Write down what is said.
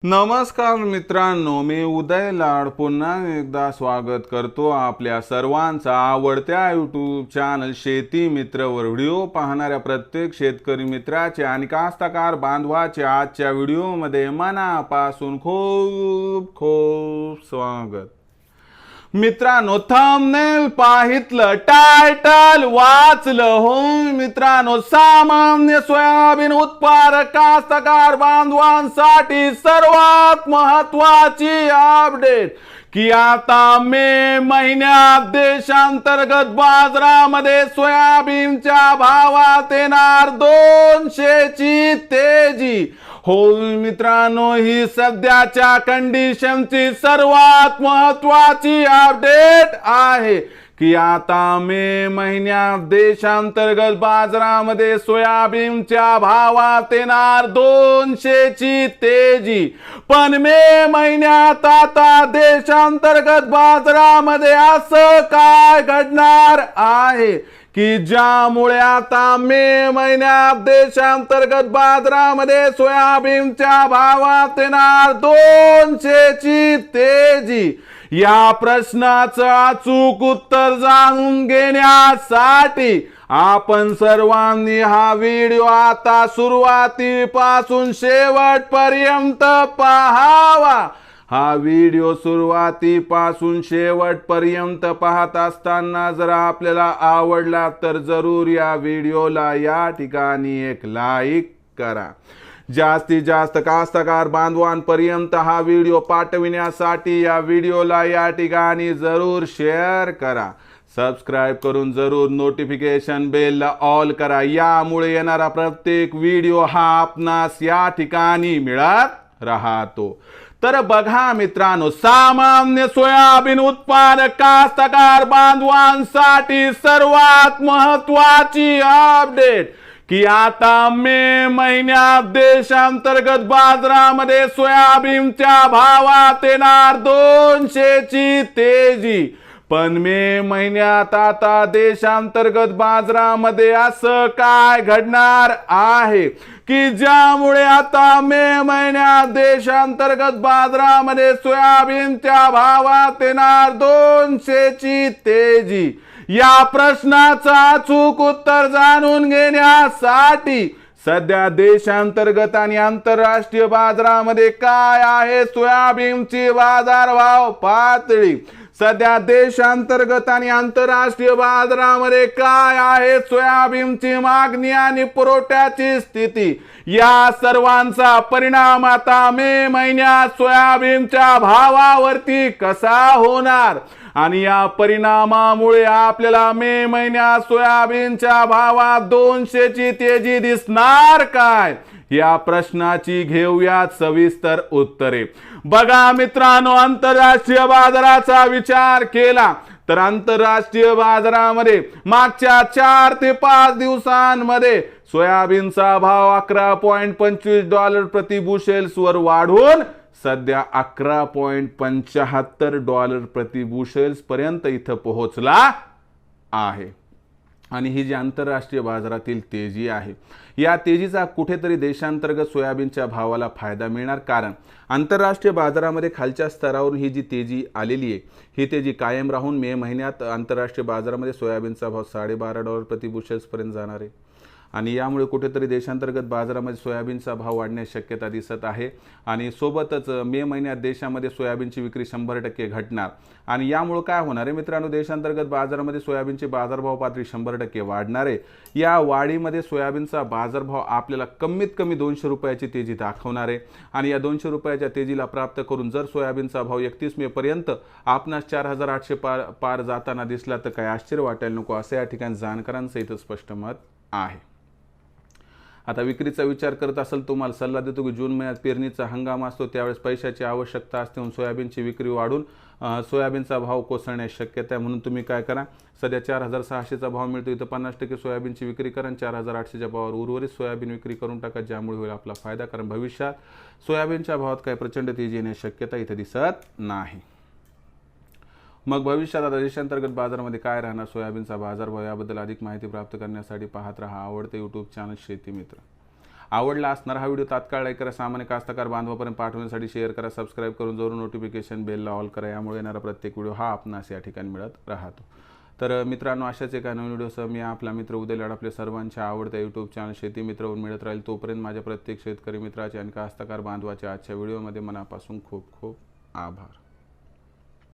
नमस्कार मित्रांनो, मी उदय लाड पुन्हा एकदा स्वागत करतो आपल्या सर्वांचा आवडत्या यूट्यूब चॅनल शेती मित्रवर. व्हिडिओ पाहणाऱ्या प्रत्येक शेतकरी मित्राचे आणि कास्तकार बांधवाचे आजच्या व्हिडिओमध्ये मनापासून खूप खूप स्वागत. मित्रांनो, थंबनेल पाहितलं, टायटल वाचलं हो मित्रांनो. सामान्य सोयाबीन उत्पादक कास्तकार बांधवांसाठी सर्वात महत्वाची अपडेट की आता मे महिन्यात देशांतर्गत बाजारामध्ये सोयाबीनच्या भावात येणार 200ची तेजी. हो मित्रांनो, ही सध्याच्या कंडिशनची सर्वात महत्वाची अपडेट आहे की आता मे महिन्यात देशांतर्गत बाजारामध्ये सोयाबीनच्या भावात येणार 200ची तेजी. पण मे महिन्यात आता देशांतर्गत बाजारामध्ये असं काय घडणार आहे की ज्यामुळे आता मे महिन्यात देशांतर्गत बाजारामध्ये सोयाबीनच्या भावात येणार 200ची तेजी. या प्रश्नाचं अचूक उत्तर जाणून घेण्यासाठी आपण सर्वांनी हा व्हिडिओ आता सुरुवातीपासून शेवटपर्यंत पाहावा. हा व्हिडिओ सुरुवातीपासून शेवटपर्यंत पाहत असताना जर आपल्याला आवडला तर जरूर या व्हिडिओला या ठिकाणी एक लाईक करा. जास्तीत जास्त कास्तकार बांधवांपर्यंत हा व्हिडिओ पाठविण्यासाठी या व्हिडिओला या ठिकाणी जरूर शेअर करा. सबस्क्राइब करून जरूर नोटिफिकेशन बेलला ऑल करा. यामुळे येणारा प्रत्येक व्हिडिओ हा आपणास या ठिकाणी मिळत राहतो. तर बघा मित्रांनो, सामान्य सोयाबीन उत्पादक कास्तकार बांधवांसाठी सर्वात महत्वाची अपडेट की आता मे महिन्यात देशांतर्गत बाजारामध्ये सोयाबीनच्या भावात येणार 200ची तेजी. पण मे महिन्यात आता देशांतर्गत बाजारामध्ये असं काय घडणार आहे की ज्यामुळे आता मे महिन्यात देशांतर्गत बाजारामध्ये सोयाबीनच्या भावात येणार 200ची तेजी. या प्रश्नाचं अचूक उत्तर जाणून घेण्यासाठी सध्या देशांतर्गत आणि आंतरराष्ट्रीय बाजारामध्ये काय आहे सोयाबीनची बाजारभाव पातळी. सध्या देशांतर्गत आणि आंतरराष्ट्रीय बाजारामध्ये काय आहे सोयाबीनची मागणी आणि पुरवठ्याची स्थिती. या सर्वांचा परिणाम आता मे महिन्यात सोयाबीनच्या भावावरती कसा होणार आणि या परिणामामुळे आपल्याला मे महिन्यात सोयाबीनच्या भावात 200ची तेजी दिसणार काय, या प्रश्नाची घेऊयात सविस्तर उत्तरे. बघा मित्रांनो, आंतरराष्ट्रीय बाजाराचा विचार केला तर आंतरराष्ट्रीय बाजारामध्ये मागच्या 4 ते 5 दिवसांमध्ये सोयाबीनचा भाव $11.25 प्रति बुशेल्स वर वाढून सध्या $11.75 प्रति बुशेल्स पर्यंत इथं पोहोचला आहे. आणि ही जी आंतरराष्ट्रीय बाजारातील तेजी आहे, या तेजीचा कुठेतरी देशांतर्गत सोयाबीनच्या भावाला फायदा मिळणार. कारण आंतरराष्ट्रीय बाजारामध्ये खालच्या स्तरावरून ही जी तेजी आलेली आहे, ही तेजी कायम राहून मे महिन्यात आंतरराष्ट्रीय बाजारामध्ये सोयाबीनचा भाव $12.5 प्रति बुशेल्स पर्यंत जाणार आहे. आणि यामुळे कुठेतरी देशांतर्गत बाजारामध्ये सोयाबीनचा भाव वाढण्याची शक्यता दिसत आहे. आणि सोबतच मे महिन्यात देशामध्ये सोयाबीनची विक्री 100% घटणार. आणि यामुळे काय होणार आहे मित्रांनो, देशांतर्गत बाजारामध्ये सोयाबीनचे बाजारभाव पातळी 100% वाढणार आहे. या वाढीमध्ये सोयाबीनचा बाजारभाव आपल्याला कमीत कमी 200 रुपयाची तेजी दाखवणार आहे. आणि या 200 रुपयाच्या तेजीला प्राप्त करून जर सोयाबीनचा भाव 31 मे पर्यंत आपणास 4800 पार जाताना दिसला तर काय आश्चर्य वाटायला नको, असं या ठिकाणी जाणकारांचं इथं स्पष्ट मत आहे. आता विक्रीचा विचार करत असेल तुम्हाला सल्ला देतो की जून महिन्यात पेरणीचा हंगाम असतो, त्यावेळेस पैशाची आवश्यकता असते. म्हणून सोयाबीनची विक्री वाढून सोयाबीनचा भाव कोसळण्याची शक्यता आहे. म्हणून तुम्ही काय करा, सध्या 4600चा भाव मिळतो, इथं 50% सोयाबीनची विक्री करा. 4800च्या भावावर उर्वरित सोयाबीन विक्री करून टाका, ज्यामुळे होईल आपला फायदा. कारण भविष्यात सोयाबीनच्या भावात काही प्रचंड तेजी येण्याची शक्यता इथं दिसत नाही. मग भविष्यात आता देशांतर्गत बाजारामध्ये काय राहणार, सोयाबीनचा बाजारभाव याबद्दल अधिक माहिती प्राप्त करण्यासाठी पाहत रहा आवडते यूट्यूब चॅनल शेती मित्र. आवडला असणारा हा व्हिडिओ तात्काळ लाईक करा, सामान्य कास्तकार बांधवापर्यंत पाठवण्यासाठी शेअर करा, सबस्क्राईब करून जरूर नोटिफिकेशन बेलला ऑल करा. यामुळे येणारा प्रत्येक व्हिडिओ हा आपणास या ठिकाणी मिळत राहतो. तर मित्रांनो, अशाच एका नवीन व्हिडिओसह मी आपला मित्र उदय लाड आपल्या सर्वांच्या आवडत्या यूट्यूब चॅनल शेती मित्रवरून मिळत राहील. तोपर्यंत माझ्या प्रत्येक शेतकरी मित्राचे आणि कास्तकार बांधवाच्या आजच्या व्हिडिओमध्ये मनापासून खूप खूप आभार.